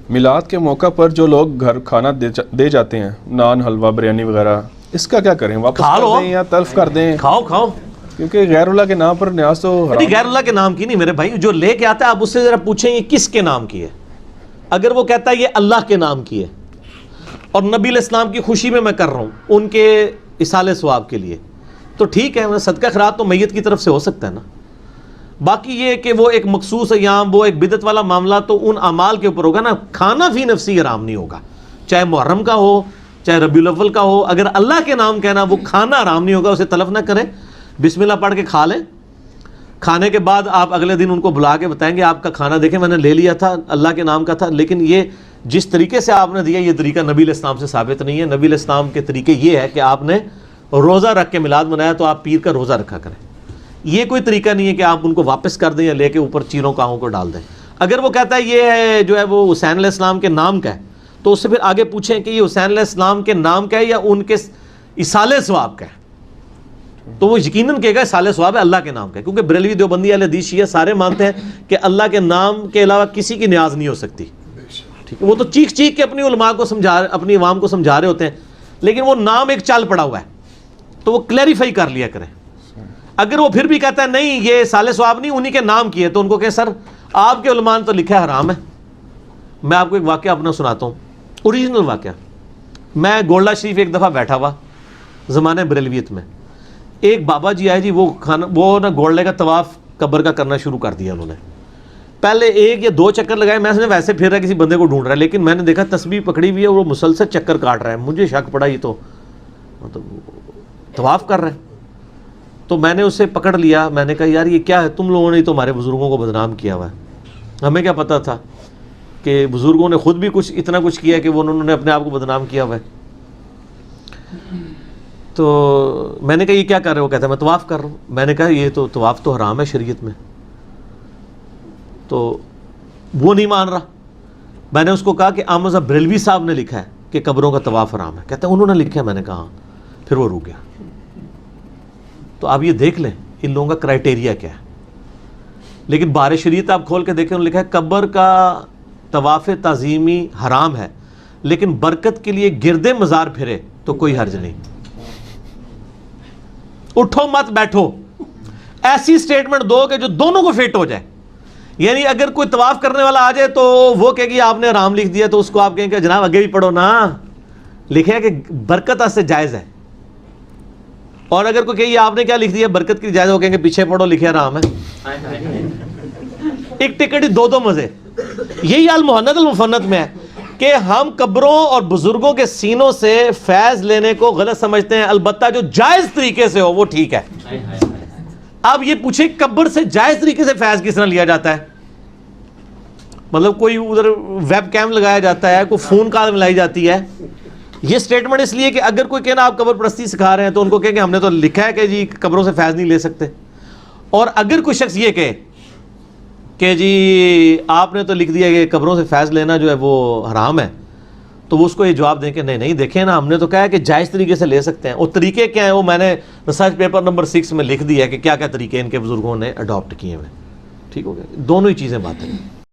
میلاد کے موقع پر جو لوگ گھر کھانا دے جاتے ہیں، نان، حلوہ، بریانی وغیرہ، اس کا کیا کریں؟ واپس کر دیں یا تلف کر دیں؟ کھاؤ، کیونکہ غیر اللہ کے نام پر نیاز تو حرام۔ غیر اللہ کے نام کی نہیں میرے بھائی، جو لے کے آتا ہے آپ اس سے ذرا پوچھیں یہ کس کے نام کی ہے۔ اگر وہ کہتا ہے یہ اللہ کے نام کی ہے اور نبی علیہ السلام کی خوشی میں کر رہا ہوں، ان کے اصالِ ثواب کے لیے، تو ٹھیک ہے، صدقہ خیرات تو میت کی طرف سے ہو سکتا ہے نا۔ باقی یہ کہ وہ ایک مخصوص ایام، وہ ایک بدعت والا معاملہ تو ان اعمال کے اوپر ہوگا نا۔ کھانا فی نفسی حرام نہیں ہوگا، چاہے محرم کا ہو چاہے ربیع الاول کا ہو، اگر اللہ کے نام کہنا وہ کھانا حرام نہیں ہوگا، اسے تلف نہ کریں، بسم اللہ پڑھ کے کھا لیں۔ کھانے کے بعد آپ اگلے دن ان کو بلا کے بتائیں گے آپ کا کھانا دیکھیں میں نے لے لیا تھا، اللہ کے نام کا تھا، لیکن یہ جس طریقے سے آپ نے دیا یہ طریقہ نبی علیہ السلام سے ثابت نہیں ہے۔ نبی علیہ السلام کے طریقے یہ ہے کہ آپ نے روزہ رکھ کے میلاد منایا تو آپ پیر کا روزہ رکھا کریں۔ یہ کوئی طریقہ نہیں ہے کہ آپ ان کو واپس کر دیں یا لے کے اوپر چیروں کاؤں کو ڈال دیں۔ اگر وہ کہتا ہے یہ ہے جو ہے وہ حسین علیہ السلام کے نام کا ہے، تو اس سے پھر آگے پوچھیں کہ یہ حسین علیہ السلام کے نام کا ہے یا ان کے اصالِ ثواب کا ہے، تو وہ یقیناً کہے گا اصالِ ثواب ہے، اللہ کے نام کا ہے، کیونکہ بریلوی، دیوبندی، اہل حدیث، شیعہ سارے مانتے ہیں کہ اللہ کے نام کے علاوہ کسی کی نیاز نہیں ہو سکتی۔ ٹھیک ہے، وہ تو چیخ چیخ کے اپنی علماء کو اپنی عوام کو سمجھا رہے ہوتے ہیں، لیکن وہ نام ایک چال پڑا ہوا ہے، تو وہ کلیریفائی کر لیا کریں۔ اگر وہ پھر بھی کہتا ہے نہیں یہ اصالِ ثواب نہیں انہی کے نام کی ہے، تو ان کو کہیں سر آپ کے علماء نے تو لکھا ہے حرام ہے۔ میں آپ کو ایک واقعہ اپنا سناتا ہوں، اوریجنل واقعہ۔ میں گولڈا شریف ایک دفعہ بیٹھا ہوا زمانہ بریلویت میں، ایک بابا جی آئے جی، وہ نا گولڈے کا طواف قبر کا کرنا شروع کر دیا انہوں نے۔ پہلے ایک یا دو چکر لگائے، میں نے ویسے پھر رہا کسی بندے کو ڈھونڈ رہا ہے، لیکن میں نے دیکھا تسبیح پکڑی ہوئی ہے اور وہ مسلسل چکر کاٹ رہا ہے، مجھے شک پڑا یہ تو طواف کر رہا ہے۔ تو میں نے اسے پکڑ لیا، میں نے کہا یار یہ کیا ہے، تم لوگوں نے تو ہمارے بزرگوں کو بدنام کیا ہوا ہے، ہمیں کیا پتہ تھا کہ بزرگوں نے خود بھی اتنا کچھ کیا کہ وہ انہوں نے اپنے آپ کو بدنام کیا ہوا ہے۔ تو میں نے کہا یہ کیا کر رہے ہو؟ کہتا ہے میں طواف کر رہا ہوں۔ میں نے کہا یہ تو طواف تو حرام ہے شریعت میں، تو وہ نہیں مان رہا۔ میں نے اس کو کہا کہ احمد صاحب بریلوی صاحب نے لکھا ہے کہ قبروں کا طواف حرام ہے، کہتا ہے انہوں نے لکھا ہے۔ میں نے کہا ہاں، پھر وہ رک گیا۔ تو آپ یہ دیکھ لیں ان لوگوں کا کرائٹیریا کیا ہے۔ لیکن بار شریعت آپ کھول کے دیکھیں، انہوں نے لکھا ہے قبر کا طواف تعظیمی حرام ہے، لیکن برکت کے لیے گرد مزار پھرے تو کوئی حرج نہیں۔ اٹھو مت بیٹھو، ایسی سٹیٹمنٹ دو کہ جو دونوں کو فٹ ہو جائے۔ یعنی اگر کوئی طواف کرنے والا آ جائے تو وہ کہے گی آپ نے حرام لکھ دیا، تو اس کو آپ کہیں کہ جناب آگے بھی پڑھو نا، لکھے ہے کہ برکت سے جائز ہے۔ اور اگر کوئی کہے آپ نے کیا لکھ دیا برکت کی جائز، وہ کہیں گے پیچھے پڑھو لکھے حرام ہے۔ ایک ٹکٹ ہی دو مزے۔ یہی حال محنت المفنت میں ہے کہ ہم قبروں اور بزرگوں کے سینوں سے فیض لینے کو غلط سمجھتے ہیں، البتہ جو جائز طریقے سے ہو وہ ٹھیک ہے۔ اب یہ پوچھیں قبر سے جائز طریقے سے فیض کس طرح لیا جاتا ہے؟ مطلب کوئی ادھر ویب کیم لگایا جاتا ہے، کوئی فون کال ملائی جاتی ہے؟ یہ سٹیٹمنٹ اس لیے کہ اگر کوئی کہنا آپ قبر پرستی سکھا رہے ہیں تو ان کو کہیں کہ ہم نے تو لکھا ہے کہ جی قبروں سے فیض نہیں لے سکتے۔ اور اگر کوئی شخص یہ کہے کہ جی آپ نے تو لکھ دیا کہ قبروں سے فیض لینا جو ہے وہ حرام ہے، تو وہ اس کو یہ جواب دیں کہ نہیں دیکھیں نا، ہم نے تو کہا ہے کہ جائز طریقے سے لے سکتے ہیں۔ اور طریقے کیا ہیں وہ میں نے ریسرچ پیپر نمبر 6 میں لکھ دیا ہے کہ کیا کیا طریقے ان کے بزرگوں نے اڈاپٹ کیے ہوئے۔ ٹھیک ہو گیا، دونوں ہی چیزیں باتیں ہیں۔